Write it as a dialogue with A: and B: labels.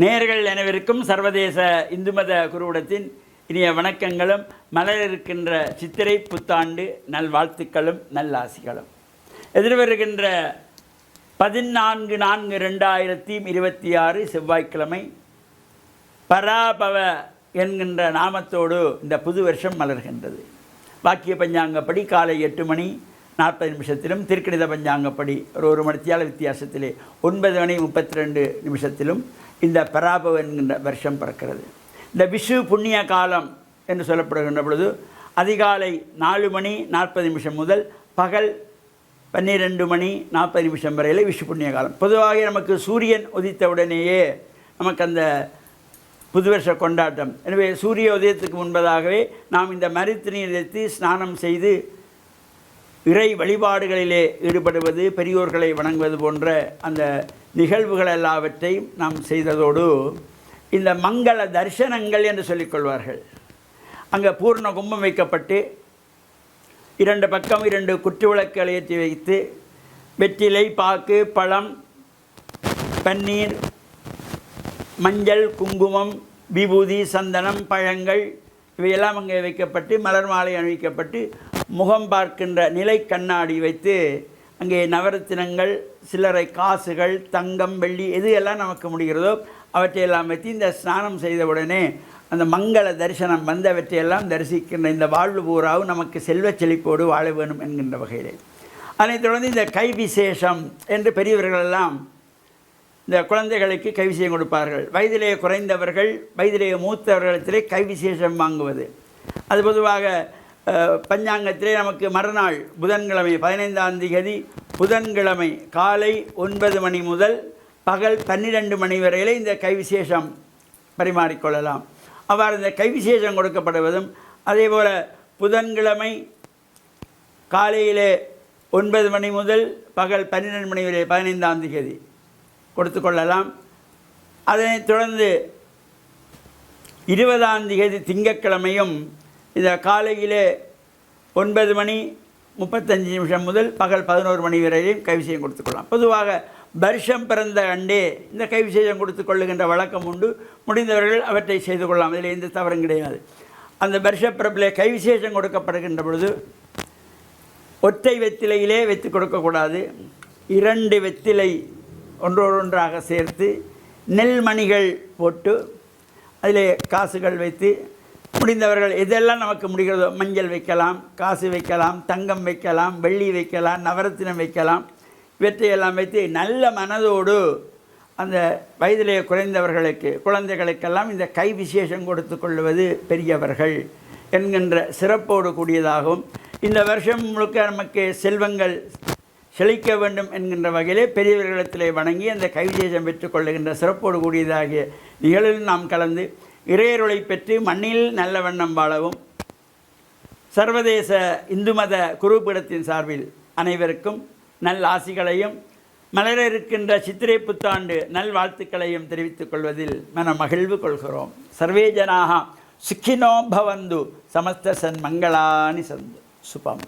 A: நேயர்கள் அனைவருக்கும் சர்வதேச இந்து மத குருவிடத்தின் இனிய வணக்கங்களும் மலர் இருக்கின்ற சித்திரை புத்தாண்டு நல்வாழ்த்துக்களும் நல்லாசிகளும். எதிர்வருகின்ற 14/4/2026 செவ்வாய்க்கிழமை பராபவ என்கின்ற நாமத்தோடு இந்த புது வருஷம் மலர்கின்றது. வாக்கிய பஞ்சாங்கப்படி காலை 8:40 திருக்கணித பஞ்சாங்கப்படி ஒரு மணித்தியால வித்தியாசத்திலே 9:32 இந்த பராபவ என்கின்ற வருஷம் பிறக்கிறது. இந்த விஷு புண்ணிய காலம் என்று சொல்லப்படுகின்ற பொழுது அதிகாலை 4:40 முதல் பகல் 12:40 வரையில் விஷு புண்ணிய காலம். பொதுவாக நமக்கு சூரியன் உதித்தவுடனேயே நமக்கு அந்த புதுவருஷ கொண்டாட்டம். எனவே சூரிய உதயத்துக்கு முன்பதாகவே நாம் இந்த மருத்துவ எடுத்து ஸ்நானம் செய்து இறை வழிபாடுகளிலே ஈடுபடுவது, பெரியோர்களை வணங்குவது போன்ற அந்த நிகழ்வுகள் எல்லாவற்றையும் நாம் செய்ததோடு இந்த மங்கள தரிசனங்கள் என்று சொல்லிக்கொள்வார்கள். அங்கே பூர்ண கும்பம் வைக்கப்பட்டு 2 பக்கம் 2 குற்று விளக்குகளை ஏற்றி வைத்து வெற்றிலை, பாக்கு, பழம், பன்னீர், மஞ்சள், குங்குமம், விபூதி, சந்தனம், பழங்கள் இவையெல்லாம் அங்கே வைக்கப்பட்டு மலர் மாலை அணிவிக்கப்பட்டு முகம் பார்க்கின்ற நிலை கண்ணாடி வைத்து அங்கே நவரத்தினங்கள், சில்லறை காசுகள், தங்கம், வெள்ளி எது எல்லாம் நமக்கு முடிகிறதோ அவற்றையெல்லாம் வைத்து இந்த ஸ்நானம் செய்தவுடனே அந்த மங்கள தரிசனம் வந்தவற்றையெல்லாம் தரிசிக்கின்ற இந்த வாழ்வு பூராவும் நமக்கு செல்வச் செழிப்போடு வாழ வேணும் என்கின்ற வகையில் அதனைத் தொடர்ந்து இந்த கை விசேஷம் என்று பெரியவர்களெல்லாம் இந்த குழந்தைகளுக்கு கை விசேஷம் கொடுப்பார்கள். வயதிலே குறைந்தவர்கள், வயதிலே மூத்தவர்களிடத்திலே கை விசேஷம் வாங்குவது. அது பொதுவாக பஞ்சாங்கத்திலே நமக்கு மறுநாள் புதன்கிழமை 15ஆம் தேதி புதன்கிழமை காலை 9 மணி முதல் பகல் 12 மணி வரையிலே இந்த கை விசேஷம் பரிமாறிக்கொள்ளலாம். அவ்வாறு இந்த கை விசேஷம் கொடுக்கப்படுவதும் அதேபோல் புதன்கிழமை காலையிலே 9 மணி முதல் பகல் 12 மணி வரை 15ஆம் தேதி கொடுத்து கொள்ளலாம். அதனைத் தொடர்ந்து 20ஆம் தேதி திங்கட்கிழமையும் இந்த காலையிலே 9:35 முதல் பகல் 11 மணி வரையிலும் கைவிசேஷம் கொடுத்துக்கொள்ளலாம். பொதுவாக வருஷம் பிறந்த அண்டே இந்த கைவிசேஷம் கொடுத்து கொள்ளுகின்ற வழக்கம் உண்டு. முடிந்தவர்கள் அவற்றை செய்து கொள்ளலாம், இதில் எந்த தவறும் கிடையாது. அந்த வருஷ பிறப்பிலே கைவிசேஷம் கொடுக்கப்படுகின்ற பொழுது ஒற்றை வெத்திலையிலே வைத்து கொடுக்கக்கூடாது. 2 வெத்திலை ஒன்றோடொன்றாக சேர்த்து நெல்மணிகள் போட்டு அதிலே காசுகள் வைத்து முடிந்தவர்கள் எதெல்லாம் நமக்கு முடிகிறதோ மஞ்சள் வைக்கலாம், காசு வைக்கலாம், தங்கம் வைக்கலாம், வெள்ளி வைக்கலாம், நவரத்தினம் வைக்கலாம். இவற்றையெல்லாம் வைத்து நல்ல மனதோடு அந்த வயதிலே குறைந்தவர்களுக்கு, குழந்தைகளுக்கெல்லாம் இந்த கை விசேஷம் கொடுத்து கொள்வது பெரியவர்கள் என்கின்ற சிறப்போடு கூடியதாகவும் இந்த வருஷம் முழுக்க நமக்கு செல்வங்கள் செழிக்க வேண்டும் என்கின்ற வகையிலே பெரியவர்களிடத்திலே வணங்கி அந்த கைவிசேஷம் பெற்றுக்கொள்ளுகின்ற சிறப்போடு கூடியதாகிய நிகழ்வில் நாம் கலந்து இறையருளை பெற்று மண்ணில் நல்ல வண்ணம் வாழவும் சர்வதேச இந்து மத குருபீடத்தின் சார்பில் அனைவருக்கும் நல் ஆசிகளையும் மலர இருக்கின்ற சித்திரை புத்தாண்டு நல்வாழ்த்துக்களையும் தெரிவித்துக் கொள்வதில் மன மகிழ்வு கொள்கிறோம். சர்வே ஜனாக சுக்கினோ பவந்து சமஸ்த சன்மங்களானி சந்து சுபம்.